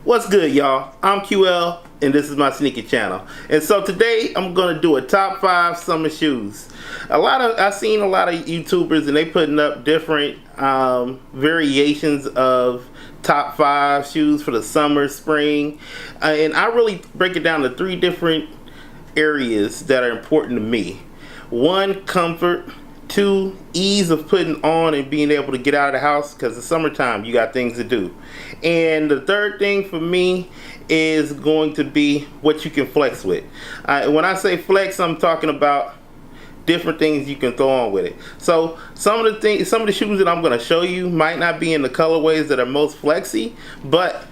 What's good, y'all? I'm QL and this is my sneaker channel. And so today I'm gonna do a top 5 summer shoes. I've seen a lot of YouTubers and they putting up different variations of top 5 shoes for the summer, spring, and I really break it down to 3 different areas that are important to me. 1, comfort. 2, ease of putting on and being able to get out of the house, because it's summertime, you got things to do. And the 3rd thing for me is going to be what you can flex with. When I say flex, I'm talking about different things you can throw on with it. So some of the shoes that I'm going to show you might not be in the colorways that are most flexy, but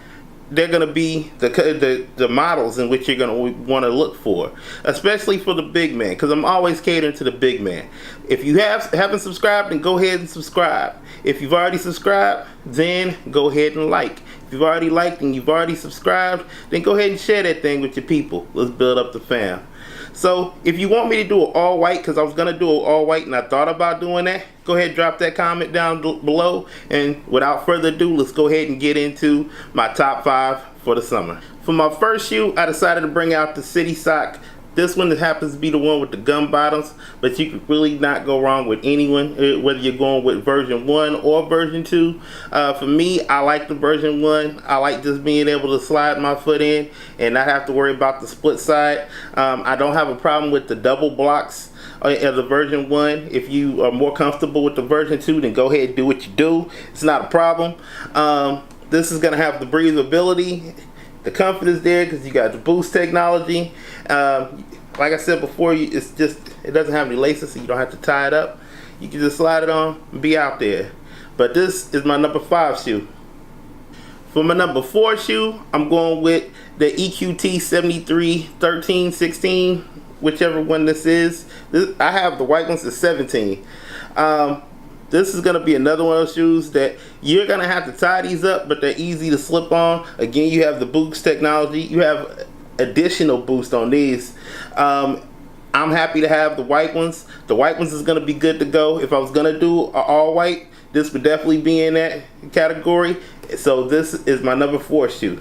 they're going to be the models in which you're going to want to look for, especially for the big man, because I'm always catering to the big man. If you haven't subscribed, then go ahead and subscribe. If you've already subscribed, then go ahead and like. If you've already liked and you've already subscribed, then go ahead and share that thing with your people. Let's build up the fam. So if you want me to do it all white, because I was going to do it all white and I thought about doing that, go ahead and drop that comment down below. And without further ado, let's go ahead and get into my top 5 for the summer. For my first shoe, I decided to bring out the City Sock. This one happens to be the one with the gum bottoms, but you could really not go wrong with anyone, whether you're going with version 1 or version 2. For me, I like the version 1. I like just being able to slide my foot in and not have to worry about the split side. I don't have a problem with the double blocks of the version 1. If you are more comfortable with the version 2, then go ahead and do what you do. It's not a problem. This is going to have the breathability. The comfort is there because you got the boost technology. Like I said before, it doesn't have any laces, so you don't have to tie it up. You can just slide it on and be out there. But this is my number 5 shoe. For my number 4 shoe, I'm going with the EQT 73 13 16, whichever one this is. I have the white ones, it's 17. This is going to be another one of those shoes that you're going to have to tie these up, but they're easy to slip on. Again, you have the boost technology. You have additional boost on these. I'm happy to have the white ones. The white ones is going to be good to go. If I was going to do all white, this would definitely be in that category. So this is my number 4 shoe.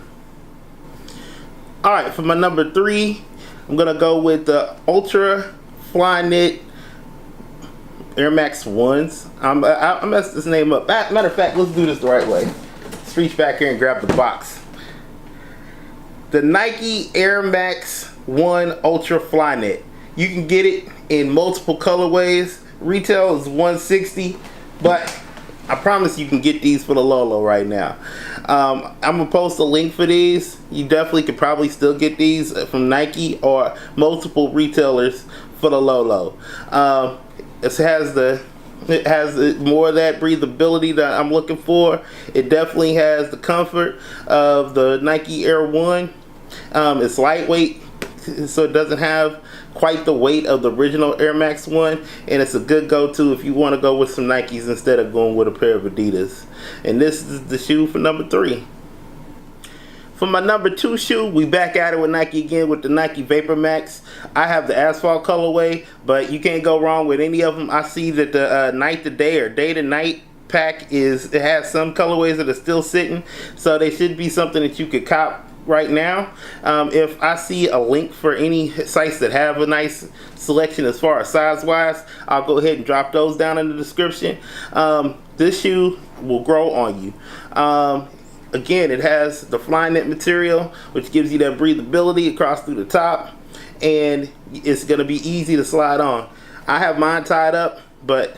Alright, for my number 3, I'm going to go with the Ultra Flyknit Air Max 1s. I messed this name up. Matter of fact, let's do this the right way. Let's reach back here and grab the box. The Nike Air Max 1 Ultra Flyknit. You can get it in multiple colorways. Retail is $160, but I promise you can get these for the low right now. I'm gonna post a link for these. You definitely could probably still get these from Nike or multiple retailers for the low. It has more of that breathability that I'm looking for. It definitely has the comfort of the Nike Air 1. It's lightweight, so it doesn't have quite the weight of the original Air Max 1, and it's a good go-to if you want to go with some Nikes instead of going with a pair of Adidas. And this is the shoe for number 3. For my number 2 shoe, we back at it with Nike again with the Nike Vapor Max. I have the asphalt colorway, but you can't go wrong with any of them. I see that the night to day or day to night pack it has some colorways that are still sitting, so they should be something that you could cop right now. If I see a link for any sites that have a nice selection as far as size wise, I'll go ahead and drop those down in the description. This shoe will grow on you. Again, it has the Flyknit material, which gives you that breathability across through the top, and it's going to be easy to slide on. I have mine tied up, but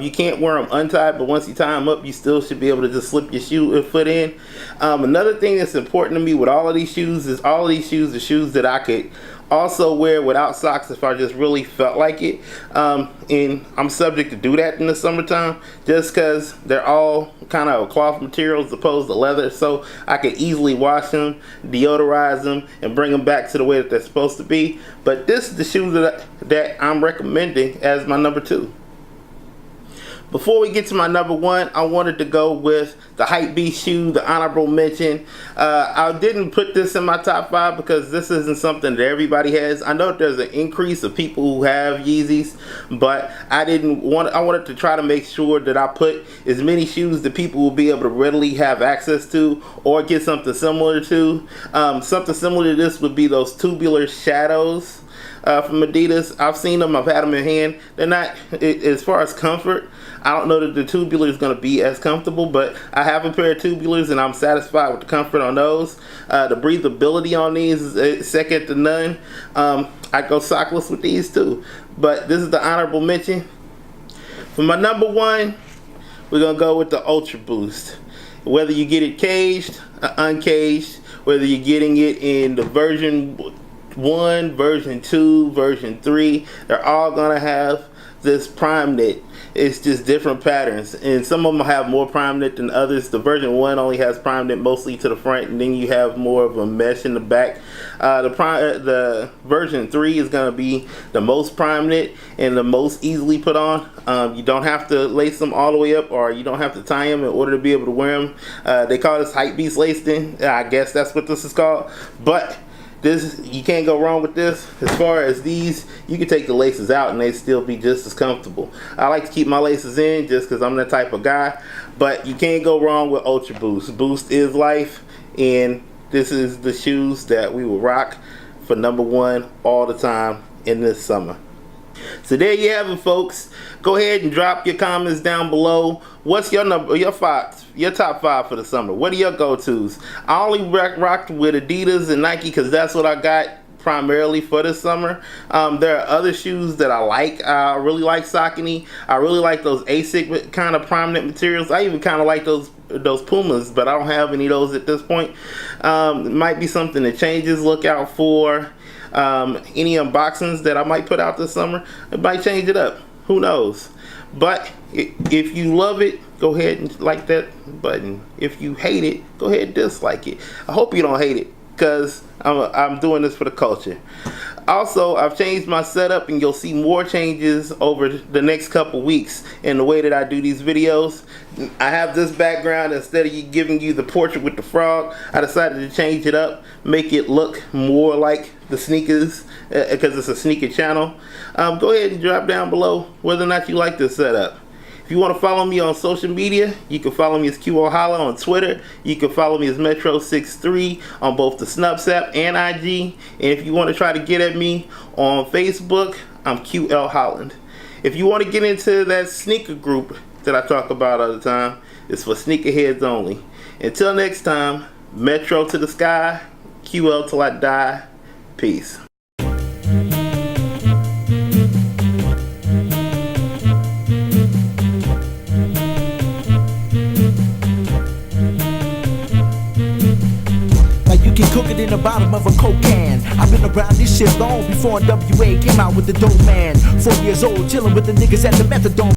you can't wear them untied, but once you tie them up, you still should be able to just slip your foot in. Another thing that's important to me with all of these shoes is all of these shoes are shoes that I could also wear without socks if I just really felt like it. And I'm subject to do that in the summertime just because they're all kind of cloth material as opposed to leather, so I could easily wash them, deodorize them, and bring them back to the way that they're supposed to be. But this is the shoe that I'm recommending as my number 2. Before we get to my number one, I wanted to go with the Hypebeast shoe, the honorable mention. I didn't put this in my top 5 because this isn't something that everybody has. I know there's an increase of people who have Yeezys, but I wanted to try to make sure that I put as many shoes that people will be able to readily have access to or get something similar to. Something similar to this would be those tubular shadows from Adidas. I've seen them, I've had them in hand. They're not, as far as comfort, I don't know that the tubular is going to be as comfortable, but I have a pair of tubulars and I'm satisfied with the comfort on those. The breathability on these is second to none. I go sockless with these too, but this is the honorable mention. For my number one, we're going to go with the Ultra Boost. Whether you get it caged or uncaged, whether you're getting it in the version 1, version 2, version 3, they're all going to have this prime knit. It's just different patterns, and some of them have more prime knit than others. The version 1 only has prime knit mostly to the front, and then you have more of a mesh in the back. The version 3 is going to be the most prime knit and the most easily put on. You don't have to lace them all the way up, or you don't have to tie them in order to be able to wear them. They call this Hypebeast laced in. I guess that's what this is called, but this, you can't go wrong with this. As far as these, you can take the laces out and they still be just as comfortable. I like to keep my laces in just because I'm that type of guy, but you can't go wrong with Ultra Boost. Boost is life, and this is the shoes that we will rock for number one all the time in this summer. So there you have it, folks. Go ahead and drop your comments down below. What's your top 5 for the summer? What are your go-tos? I only rocked with Adidas and Nike because that's what I got primarily for this summer. There are other shoes that I like. I really like Saucony. I really like those ASIC kind of prominent materials. I even kind of like those Pumas, but I don't have any of those at this point. It might be something that changes. Look out for any unboxings that I might put out this summer. It might change it up, who knows. But if you love it, go ahead and like that button. If you hate it, go ahead and dislike it. I hope you don't hate it, because I'm doing this for the culture. Also, I've changed my setup, and you'll see more changes over the next couple weeks in the way that I do these videos. I have this background. Instead of giving you the portrait with the frog, I decided to change it up, make it look more like the sneakers, because it's a sneaker channel. Go ahead and drop down below whether or not you like this setup. If you want to follow me on social media, you can follow me as QL Holla on Twitter. You can follow me as Metro63 on both the Snupps app and IG. And if you want to try to get at me on Facebook, I'm QL Holland. If you want to get into that sneaker group that I talk about all the time, it's for sneakerheads only. Until next time, Metro to the sky, QL till I die. Peace. Get cook it in the bottom of a Coke can. I've been around this shit long before NWA came out with the dope man. 4 years old, chilling with the niggas at the methadone.